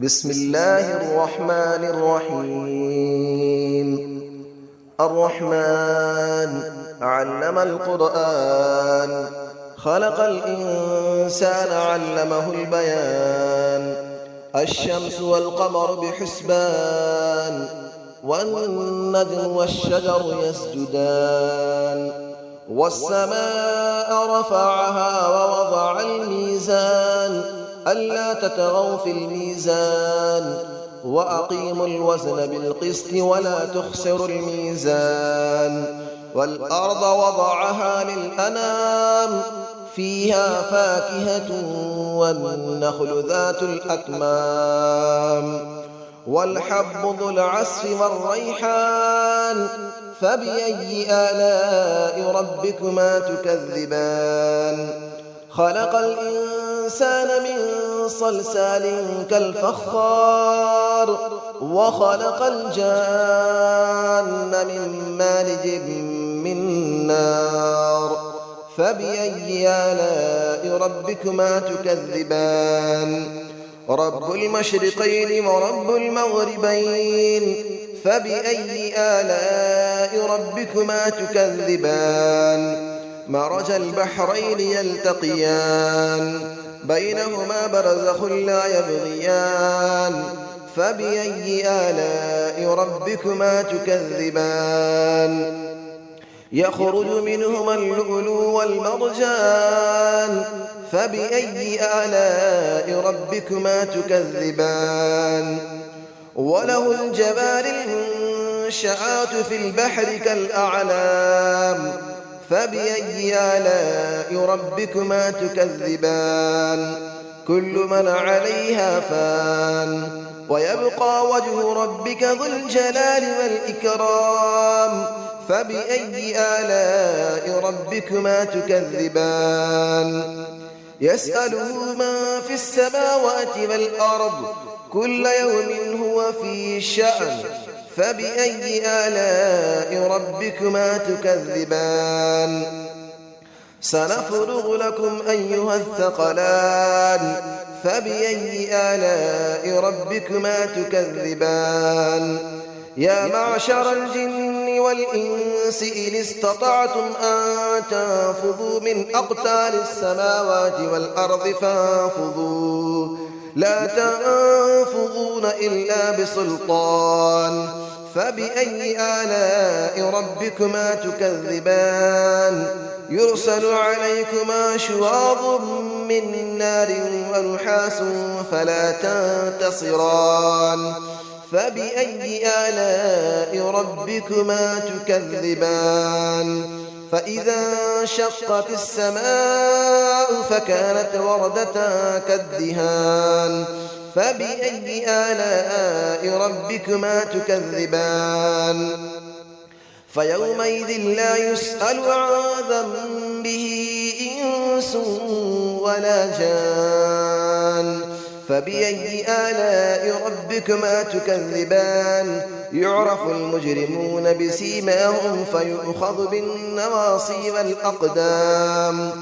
بسم الله الرحمن الرحيم. الرحمن علم القرآن، خلق الإنسان علمه البيان. الشمس والقمر بحسبان، والنجم والشجر يسجدان. والسماء رفعها ووضع الميزان، ألا تطغوا في الميزان، وأقيموا الوزن بالقسط ولا تخسروا الميزان. والأرض وضعها للأنام، فيها فاكهة والنخل ذات الأكمام. والحب ذو العصف والريحان، فبأي آلاء ربكما تكذبان. خلق الإنسان من صلصال كالفخار، وخلق الجان من مارج من نار. فبأي آلاء ربكما تكذبان. رب المشرقين ورب المغربين، فبأي آلاء ربكما تكذبان. مرج البحرين يلتقيان، بينهما برزخ لا يبغيان. فبأي آلاء ربكما تكذبان. يخرج منهما اللؤلؤ والمرجان، فبأي آلاء ربكما تكذبان. وله الجوار المنشآت في البحر كالأعلام، فبأي آلاء ربكما تكذبان. كل من عليها فان، ويبقى وجه ربك ذو الجلال والإكرام. فبأي آلاء ربكما تكذبان. يسأله من في السماوات والأرض، كل يوم هو في شأن. فبأي آلاء ربكما تكذبان. سنفرغ لكم أيها الثقلان، فبأي آلاء ربكما تكذبان. يا معشر الجن والإنس إن استطعتم أن تنفذوا من أقطار السماوات والأرض فانفذوا، لا تنفذون إلا بسلطان. فبأي آلاء ربكما تكذبان. يرسل عليكما شواظ من نار ونحاس فلا تنتصران. فبأي آلاء ربكما تكذبان. فإذا انشقت السماء فكانت وردة كالدهان. فبأي آلاء ربكما تكذبان. فيومئذ لا يسأل عن ذنبه إنس ولا جان. فبأي آلاء ربكما تكذبان. يعرف المجرمون بسيماهم فيؤخذ بالنواصي والأقدام.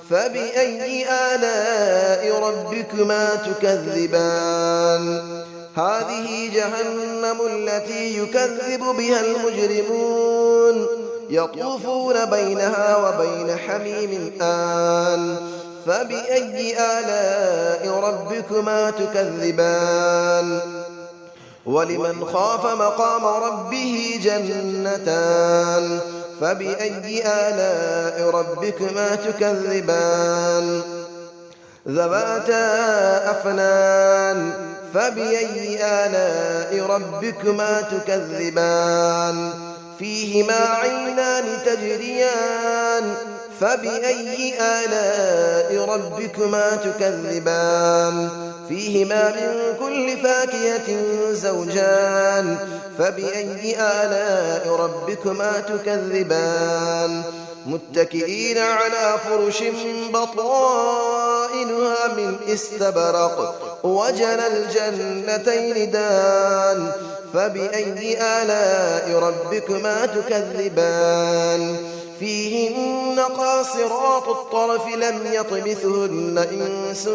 فبأي آلاء ربكما تكذبان. هذه جهنم التي يكذب بها المجرمون، يطوفون بينها وبين حميم آن. فبأي آلاء ربكما تكذبان. ولمن خاف مقام ربه جنتان. فبأي آلاء ربكما تكذبان. ذواتا أفنان. فبأي آلاء ربكما تكذبان. فيهما عينان تجريان. فبأي آلاء ربكما تكذبان. فيهما من كل فاكهة زوجان. فبأي آلاء ربكما تكذبان. متكئين على فرش بطائنها من استبرق، وجنى الجنتين دان. فبأي آلاء ربكما تكذبان. فيهن قاصرات الطرف لم يطمثهن إنس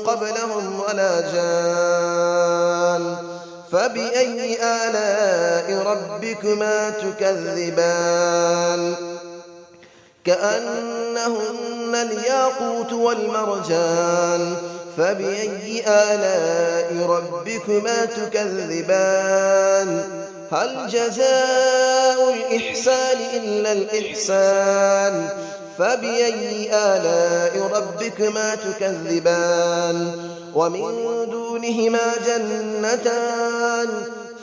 قبلهم ولا جان. فبأي آلاء ربكما تكذبان كأنهن الياقوت والمرجان فبأي آلاء ربكما تكذبان هل جزاء الإحسان إلا الإحسان فبأي آلاء ربكما تكذبان ومن دونهما جنتان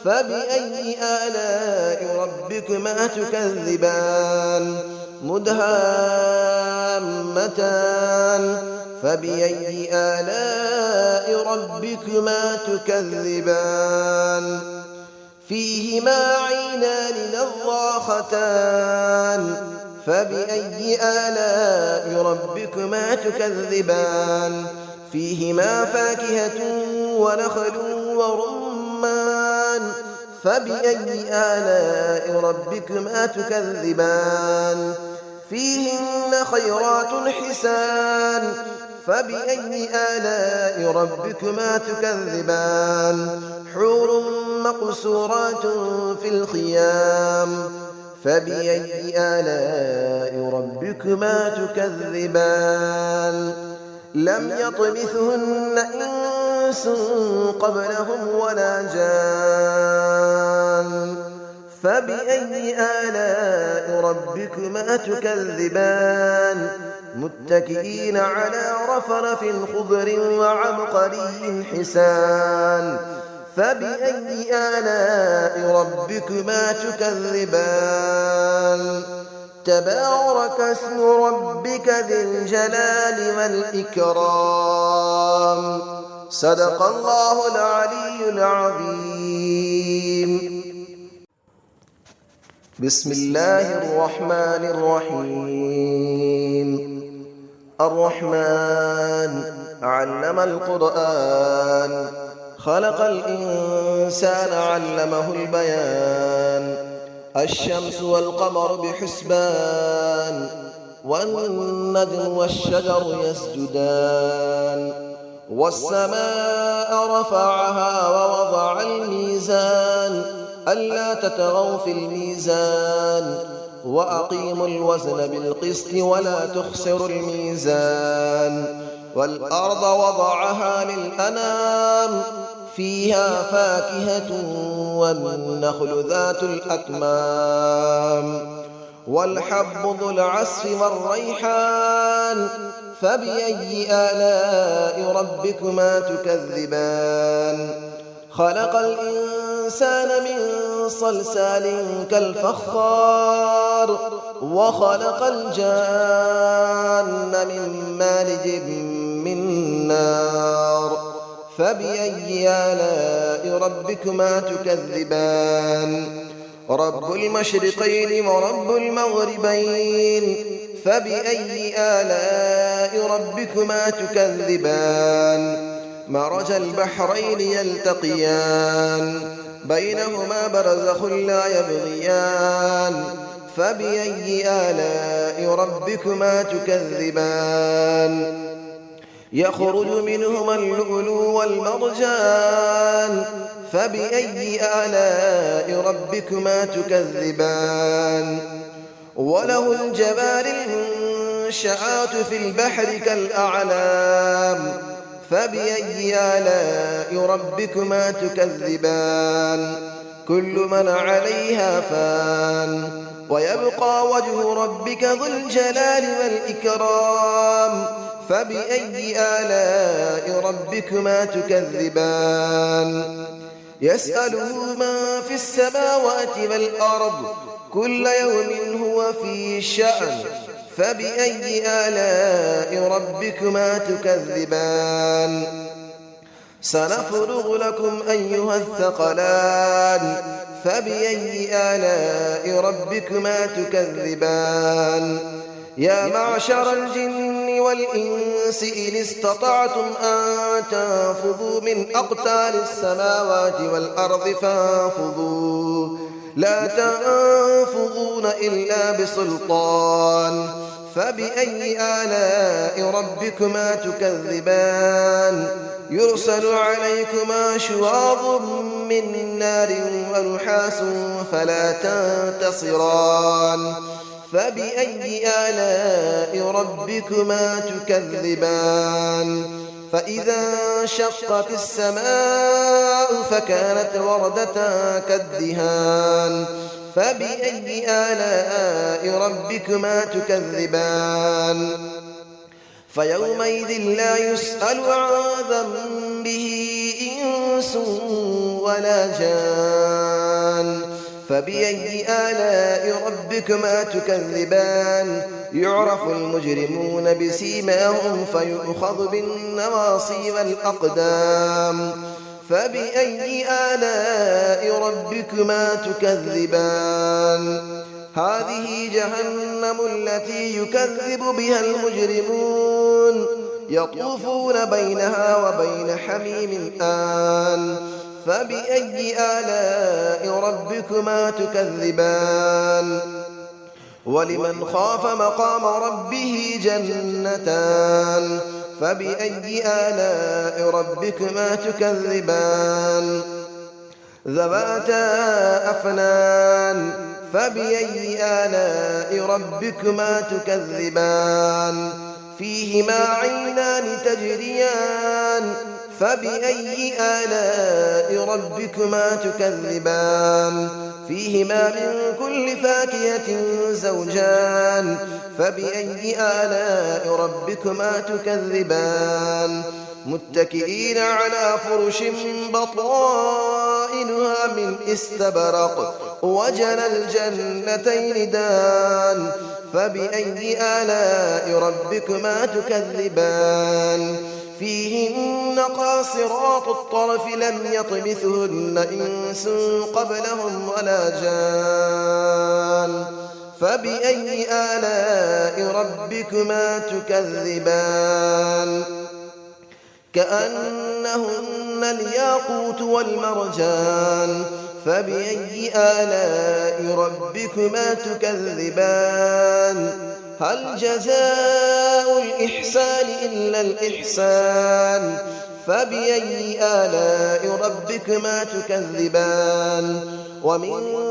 فبأي آلاء ربكما تكذبان مدهامتان فبأي آلاء ربكما تكذبان فيهما عينان نضاختان فبأي آلاء ربكما تكذبان فيهما فاكهة ونخل ورمان فبأي آلاء ربكما تكذبان فيهن خيرات حسان فبأي آلاء ربكما تكذبان حور مقصورات في الخيام فبأي آلاء ربكما تكذبان لم يطمثهن إنس قبلهم ولا جان فبأي آلاء ربكما تكذبان متكئين على رفرف خضر وعبقري حسان فبأي آلاء ربكما تكذبان تبارك اسم ربك ذي الجلال والإكرام صدق الله العلي العظيم بسم الله الرحمن الرحيم الرحمن علم القرآن خلق الإنسان علمه البيان الشمس والقمر بحسبان والنجم والشجر يسجدان والسماء رفعها ووضع الميزان ألا تطغوا في الميزان وأقيموا الوزن بالقسط ولا تخسروا الميزان والأرض وضعها للأنام فيها فاكهة والنخل ذات الأكمام والحب ذو العصف والريحان فبأي آلاء ربكما تكذبان خلق الإنسان من صلصال كالفخار وخلق الجان من مارج من نار فبأي آلاء ربكما تكذبان رب المشرقين ورب المغربين فبأي آلاء ربكما تكذبان مرج البحرين يلتقيان بينهما برزخ لا يبغيان فبأي آلاء ربكما تكذبان يخرج منهما اللؤلؤ والمرجان فبأي آلاء ربكما تكذبان وله الجبال المنشآت في البحر كالأعلام فبأي آلاء ربكما تكذبان كل من عليها فان ويبقى وجه ربك ذو الجلال والإكرام فبأي آلاء ربكما تكذبان يسأله من في السماوات والأرض كل يوم هو في شأن فبأي آلاء ربكما تكذبان سنفرغ لكم أيها الثقلان فبأي آلاء ربكما تكذبان يا معشر الجن والإنس إن استطعتم أن تنفذوا من أقطار السماوات والأرض فانفذوا لا تنفذون إلا بسلطان فبأي آلاء ربكما تكذبان يرسل عليكما شواظ من نار ونحاس فلا تنتصران فبأي آلاء ربكما تكذبان فإذا انشقت السماء فكانت وردة كالدهان فبأي آلاء ربكما تكذبان فيومئذ لا يسأل عن ذنبه إنس ولا جان فبأي آلاء ربكما تكذبان يعرف المجرمون بسيماهم فيؤخذ بالنواصي والأقدام فبأي آلاء ربكما تكذبان هذه جهنم التي يكذب بها المجرمون يطوفون بينها وبين حميم آن فبأي آلاء ربكما تكذبان ولمن خاف مقام ربه جنتان فبأي آلاء ربكما تكذبان ذواتا أفنان فبأي آلاء ربكما تكذبان فيهما عينان تجريان فبأي آلاء ربكما تكذبان فيهما من كل فاكهة زوجان فبأي آلاء ربكما تكذبان متكئين على فرش بطائنها من استبرق وجنى الجنتين دان فبأي آلاء ربكما تكذبان فيهن قاصرات الطرف لم يطمثهن إنس قبلهم ولا جان فبأي آلاء ربكما تكذبان كأنهن الياقوت والمرجان فبأي آلاء ربكما تكذبان هل جزاء الإحسان إلا الإحسان فبأي آلاء ربكما تكذبان ومن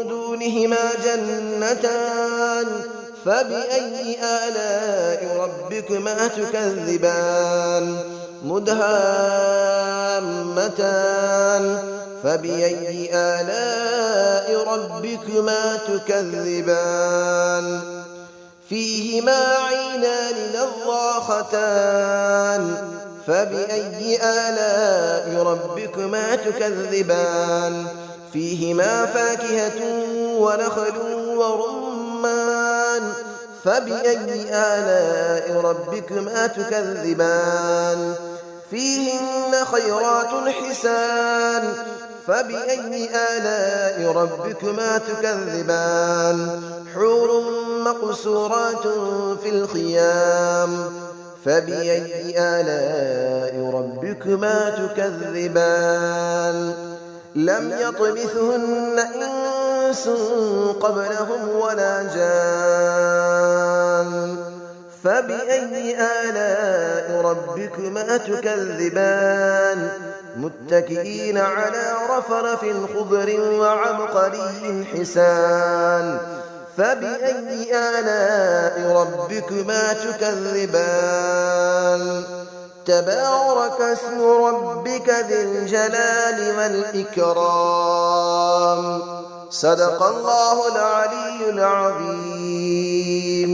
دونهما جنتان فبأي آلاء ربكما تكذبان مدهامتان فبأي آلاء ربكما تكذبان فيهما عينان نضاختان فبأي آلاء ربكما تكذبان فيهما فاكهة ونخل ورمان فبأي آلاء ربكما تكذبان فيهن خيرات حسان فبأي آلاء ربكما تكذبان حور مقصورات في الخيام فبأي آلاء ربكما تكذبان لم يطمثهن إنس قبلهم ولا جان فبأي آلاء ربكما تكذبان متكئين على رفرف خضر وعبقري حسان فبأي آلاء ربكما تكذبان تبارك اسم ربك ذي الجلال والإكرام صدق الله العلي العظيم.